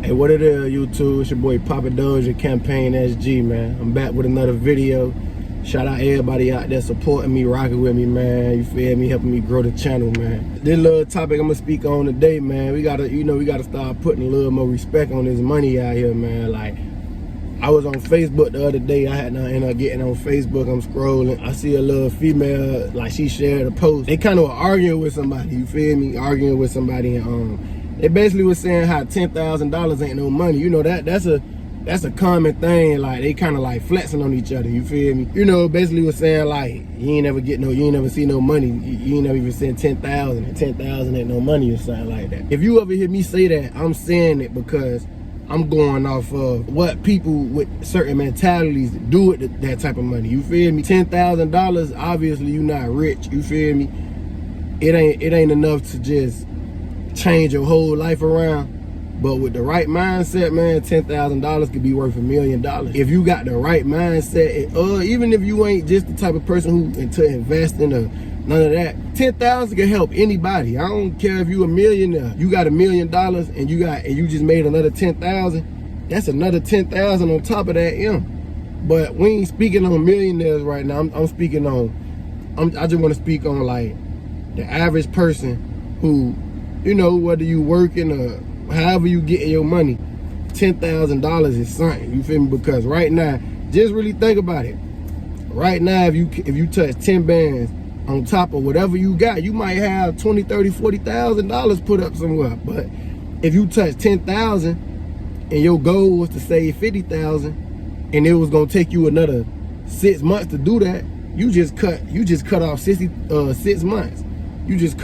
Hey, what it is, YouTube? It's your boy Poppa Dozier, CampaignSG, man. I'm back with another video. Shout out everybody out there supporting me, rocking with me, man. You feel me? Helping me grow the channel, man. This little topic I'm gonna speak on today, man. We gotta start putting a little more respect on this money out here, man. Like, I was on Facebook the other day. I had to end up getting on Facebook. I'm scrolling. I see a little female, like, she shared a post. They kind of were arguing with somebody, you feel me? Arguing with somebody, and they basically was saying how $10,000 ain't no money. You know, that's a common thing. Like, they kind of like flexing on each other, you feel me? You know, basically was saying like, you ain't never see no money. You ain't never even seen 10,000, and 10,000 ain't no money or something like that. If you ever hear me say that, I'm saying it because I'm going off of what people with certain mentalities do with that type of money. You feel me? $10,000, obviously you not rich. You feel me? It ain't enough to just change your whole life around. But with the right mindset, man, $10,000 could be worth $1 million. If you got the right mindset, even if you ain't just the type of person who into investing or none of that, 10,000 can help anybody. I don't care if you a millionaire. You got $1 million and you just made another 10,000. That's another 10,000 on top of that M. But we ain't speaking on millionaires right now. I'm speaking on. I just want to speak on like the average person who, you know, whether you working or however you getting your money, $10,000 is something. You feel me? Because right now, just really think about it. Right now, if you touch 10 bands on top of whatever you got, you might have $20,000, $30,000, $40,000 put up somewhere. But if you touch 10,000 and your goal was to save 50,000, and it was gonna take you another 6 months to do that, you just cut off 6 months. You just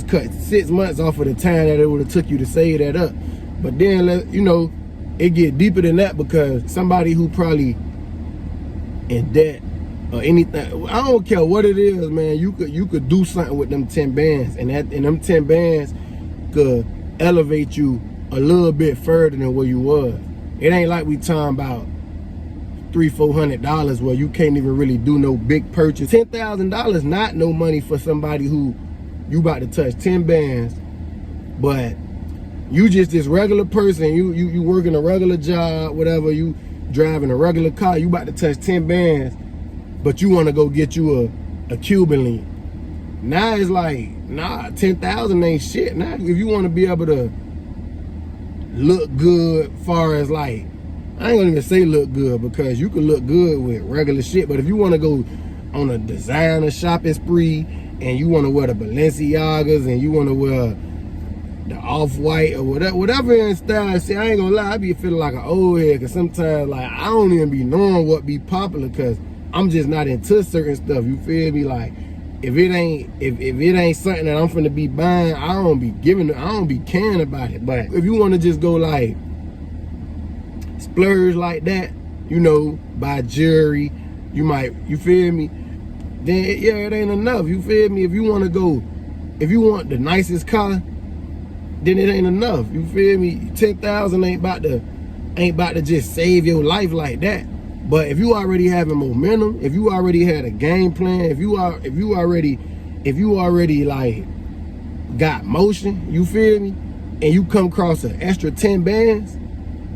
cut 6 months off of the time that it would have took you to save that up. But then, you know, it get deeper than that, because somebody who probably in debt or anything, I don't care what it is, man, you could do something with them 10 bands, and them 10 bands could elevate you a little bit further than where you was. It ain't like we talking about $300-$400 where you can't even really do no big purchase. $10,000 not no money for somebody who you about to touch 10 bands, but you just this regular person, you working a regular job, whatever, you driving a regular car, you about to touch 10 bands, but you want to go get you a Cuban link. Now it's like, nah, 10,000 ain't shit. Now, if you want to be able to look good, far as like, I ain't gonna even say look good, because you can look good with regular shit, but if you want to go on a designer shopping spree, and you want to wear the Balenciagas, and you want to wear the Off-White or whatever in style. See, I ain't gonna lie, I be feeling like an old head, because sometimes, like, I don't even be knowing what be popular, because I'm just not into certain stuff. You feel me? Like, if it ain't something that I'm finna be buying, I don't be caring about it. But if you want to just go like splurge like that, you know, buy jewelry, you feel me? Then yeah, it ain't enough. You feel me? If you want the nicest car, then it ain't enough. You feel me? 10,000 ain't about to just save your life like that. But if you already having momentum, if you already had a game plan, if you already like got motion, you feel me? And you come across an extra 10 bands,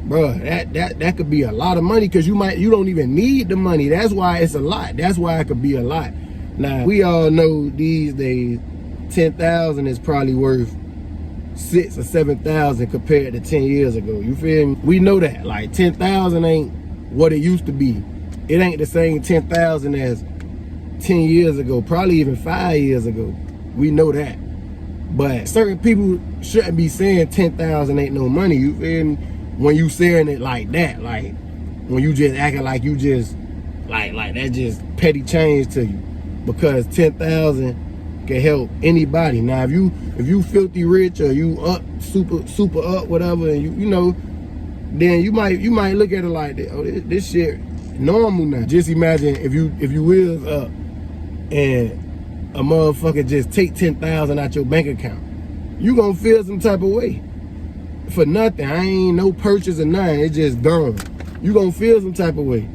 bro, that could be a lot of money, because you don't even need the money. That's why it's a lot. That's why it could be a lot. Now, we all know these days 10,000 is probably worth 6,000 or 7,000 compared to 10 years ago. You feel me? We know that. Like, 10,000 ain't what it used to be. It ain't the same 10,000 as 10 years ago, probably even 5 years ago. We know that. But certain people shouldn't be saying 10,000 ain't no money. You feel me? When you saying it like that, like when you just acting like you just like that just petty change to you, because 10,000 can help anybody. Now, if you filthy rich, or you up super up, whatever, and you know, then you might look at it like, oh, this shit normal now. Just imagine if you was up and a motherfucker just take 10,000 out your bank account, you gonna feel some type of way. For nothing. I ain't no purchase or nothing. It's just gone. You gonna feel some type of way.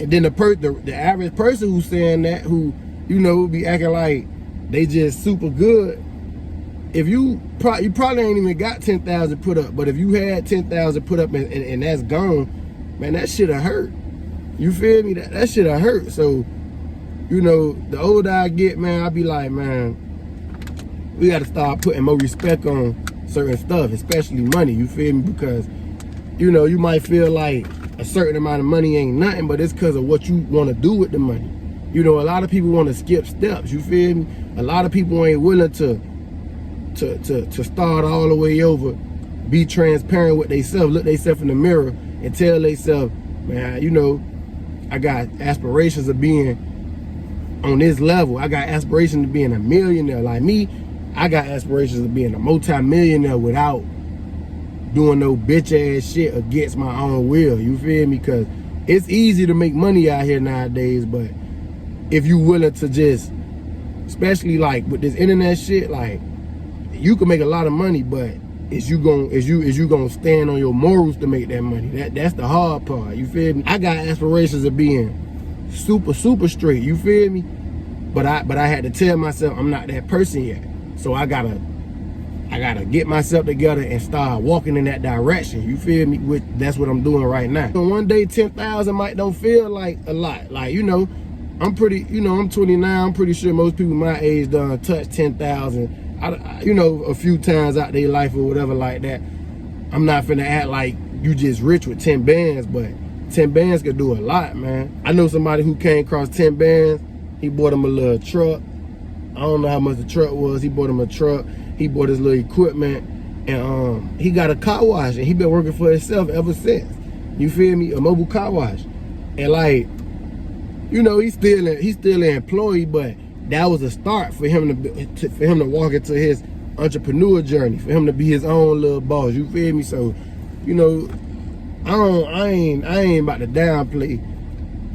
And then the average person who's saying that, who, you know, be acting like they just super good, if you probably ain't even got 10,000 put up, but if you had 10,000 put up and that's gone, man, that shit'll hurt. You feel me? That shit'll hurt. So, you know, the older I get, man, I be like, man, we gotta start putting more respect on certain stuff, especially money. You feel me? Because, you know, you might feel like a certain amount of money ain't nothing, but it's because of what you want to do with the money. You know, a lot of people want to skip steps. You feel me? A lot of people ain't willing to start all the way over, be transparent with themselves, look themselves in the mirror and tell themselves, man, you know, I got aspirations of being on this level. I got aspirations of being a millionaire. Like me, I got aspirations of being a multi-millionaire without doing no bitch ass shit against my own will. You feel me? Because it's easy to make money out here nowadays, but if you willing to just, especially like with this internet shit, like you can make a lot of money, but is you gonna stand on your morals to make that money? That's the hard part. You feel me? I got aspirations of being super straight. You feel me? But I had to tell myself I'm not that person yet. So I gotta get myself together and start walking in that direction. You feel me? That's what I'm doing right now. So one day 10,000 might don't feel like a lot. Like, you know, I'm 29. I'm pretty sure most people my age done touch 10,000. You know, a few times out their life or whatever like that. I'm not finna act like you just rich with 10 bands, but 10 bands could do a lot, man. I know somebody who came across 10 bands. He bought him a little truck. I don't know how much the truck was. He bought him a truck. He bought his little equipment, and he got a car wash, and he been working for himself ever since. You feel me? A mobile car wash, and like, you know, he's still an employee, but that was a start for him to walk into his entrepreneur journey, for him to be his own little boss. You feel me? So, you know, I ain't about to downplay.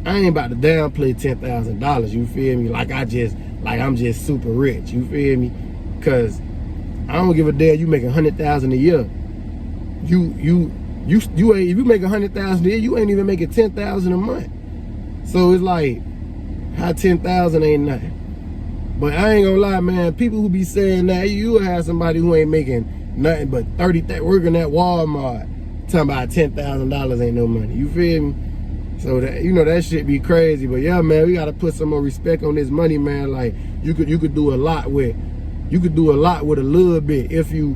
I ain't about to downplay $10,000. You feel me? Like I'm just super rich. You feel me? Cause I don't give a damn. You make 100,000 a year. You ain't. If you make 100,000 a year, you ain't even making 10,000 a month. So it's like, how 10,000 ain't nothing. But I ain't gonna lie, man. People who be saying that, you have somebody who ain't making nothing but 30, working at Walmart, talking about $10,000 ain't no money. You feel me? So that, you know, that shit be crazy. But yeah, man, we gotta put some more respect on this money, man. Like you could do a lot with a little bit if you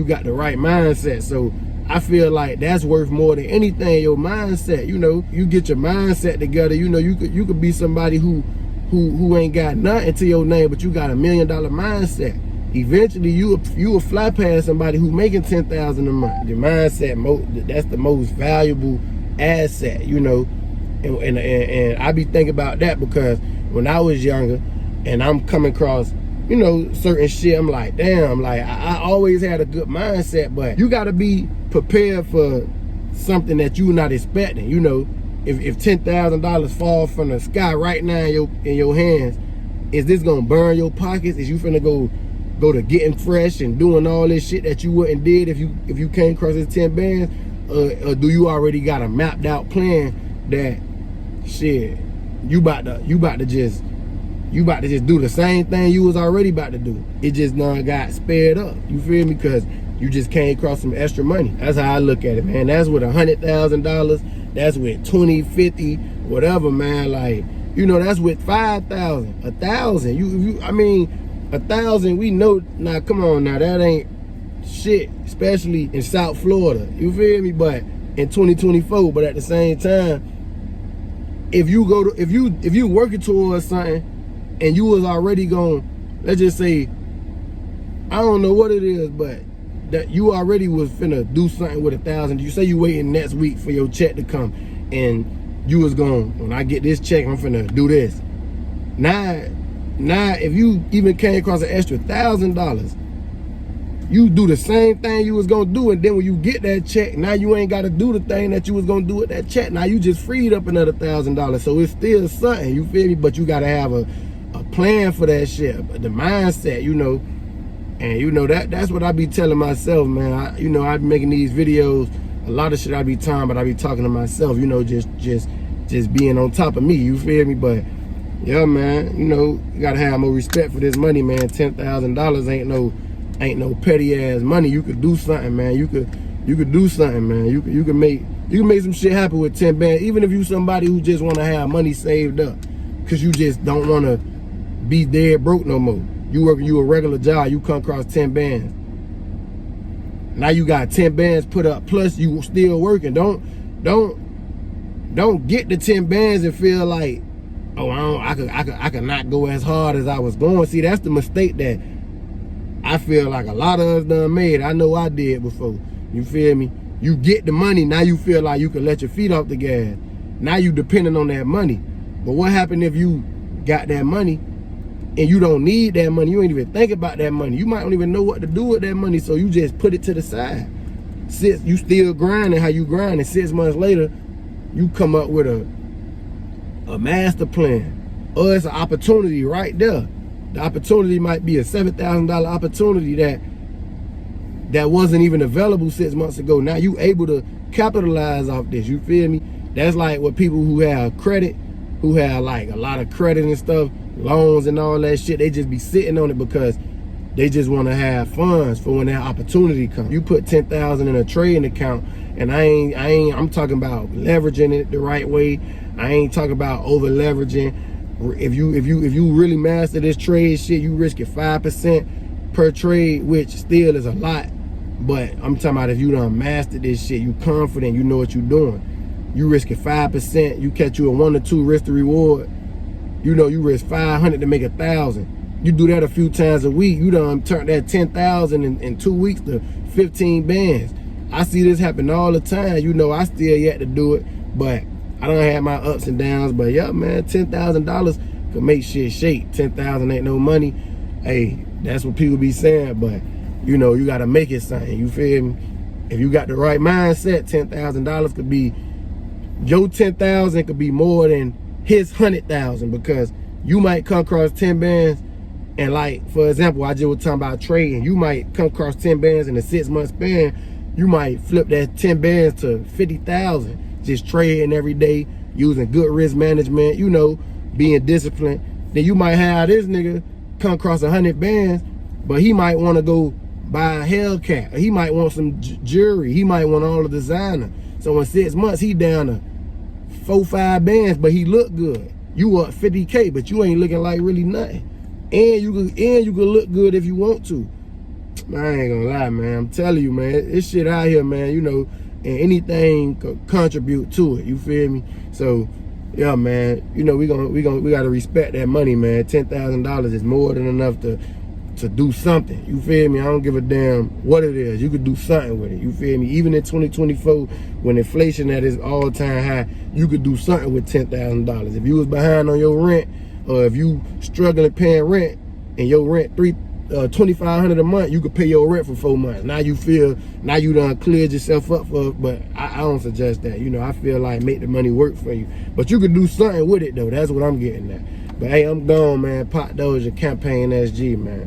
got the right mindset. So I feel like that's worth more than anything, your mindset. You know, you get your mindset together, you know, you could be somebody who ain't got nothing to your name, but you got $1 million mindset. Eventually you will fly past somebody who making 10,000 a month. The mindset, that's the most valuable asset, you know. And I be thinking about that because when I was younger and I'm coming across, you know, certain shit, I'm like, damn, like I always had a good mindset, but you gotta be prepared for something that you're not expecting. You know, if $10,000 fall from the sky right now in your hands, is this gonna burn your pockets? Is you finna go to getting fresh and doing all this shit that you wouldn't did if you came across this 10 bands? Or do you already got a mapped out plan that shit you about to just do the same thing you was already about to do? It just done got sped up. You feel me? Because you just came across some extra money. That's how I look at it, man. That's with $100,000. That's with 20, 50, whatever, man. Like, you know, that's with 5,000, 1,000. I mean, 1,000. We know now. Come on, now that ain't shit, especially in South Florida. You feel me? But in 2024. But at the same time, if you working towards something and you was already going, let's just say, I don't know what it is, but that you already was finna do something with 1,000. You say you waiting next week for your check to come, and you was going, when I get this check, I'm finna do this. Now, if you even came across an extra $1,000, you do the same thing you was gonna do, and then when you get that check, now you ain't gotta do the thing that you was gonna do with that check. Now you just freed up another $1,000. So it's still something, you feel me? But you gotta have a plan for that shit, the mindset, you know. And you know, that's what I be telling myself, man. I be making these videos, a lot of shit I be talking, but I be talking to myself, you know, just being on top of me, you feel me? But yeah, man, you know, you gotta have more respect for this money, man. $10,000 ain't ain't no petty ass money. You could do something, man. You could do something, man. You could make some shit happen with 10 bands. Even if you somebody who just want to have money saved up, cause you just don't want to be dead broke no more. You a regular job. You come across 10 bands. Now you got 10 bands put up. Plus you still working. Don't get the 10 bands and feel like, oh, I could not go as hard as I was going. See, that's the mistake that I feel like a lot of us done made. I know I did before. You feel me? You get the money, now you feel like you can let your feet off the gas. Now you depending on that money. But what happened if you got that money and you don't need that money? You ain't even think about that money. You might don't even know what to do with that money, so you just put it to the side. You still grinding how you grinding. 6 months later, you come up with a master plan. Or it's an opportunity right there. The opportunity might be a $7,000 opportunity that wasn't even available 6 months ago. Now you able to capitalize off this, you feel me? That's like what people who have credit, who have like a lot of credit and stuff, loans and all that shit, they just be sitting on it because they just want to have funds for when that opportunity comes. You put 10,000 in a trading account, and I'm talking about leveraging it the right way. I ain't talking about over leveraging. If you really master this trade shit, you risk it 5% per trade, which still is a lot. But I'm talking about if you done mastered this shit, you confident, you know what you doing. You risk it 5%, you catch you a 1 or 2 risk to reward. You know you risk 500 to make 1,000. You do that a few times a week, you done turn that 10,000 in 2 weeks to 15 bands. I see this happen all the time. You know I still yet to do it, but I don't have my ups and downs. But yeah, man, $10,000 could make shit shake. 10,000 ain't no money. Hey, that's what people be saying, but you know, you gotta make it something, you feel me? If you got the right mindset, $10,000 could be, your 10,000 could be more than his 100,000, because you might come across 10 bands and, like, for example, I just was talking about trading. You might come across 10 bands in a 6 month span. You might flip that 10 bands to 50,000, just trading every day, using good risk management, you know, being disciplined. Then you might have this nigga come across 100 bands, but he might want to go buy a Hellcat. He might want some jewelry. He might want all the designer. So in 6 months, he down to 4-5 bands, but he look good. You up 50K, but you ain't looking like really nothing. And you can look good if you want to. I ain't gonna lie, man. I'm telling you, man, this shit out here, man, you know, and anything could contribute to it. You feel me? So yeah, man, you know, we gotta respect that money, man. $10,000 is more than enough to do something. You feel me? I don't give a damn what it is. You could do something with it. You feel me? Even in 2024, when inflation at its all-time high, you could do something with $10,000. If you was behind on your rent, or if you struggling paying rent and your rent $2,500 a month, you could pay your rent for 4 months. Now you done cleared yourself up for, but I don't suggest that. You know, I feel like make the money work for you. But you could do something with it though. That's what I'm getting at. But hey, I'm gone, man. Poppa Dozier, CampaignSG, man.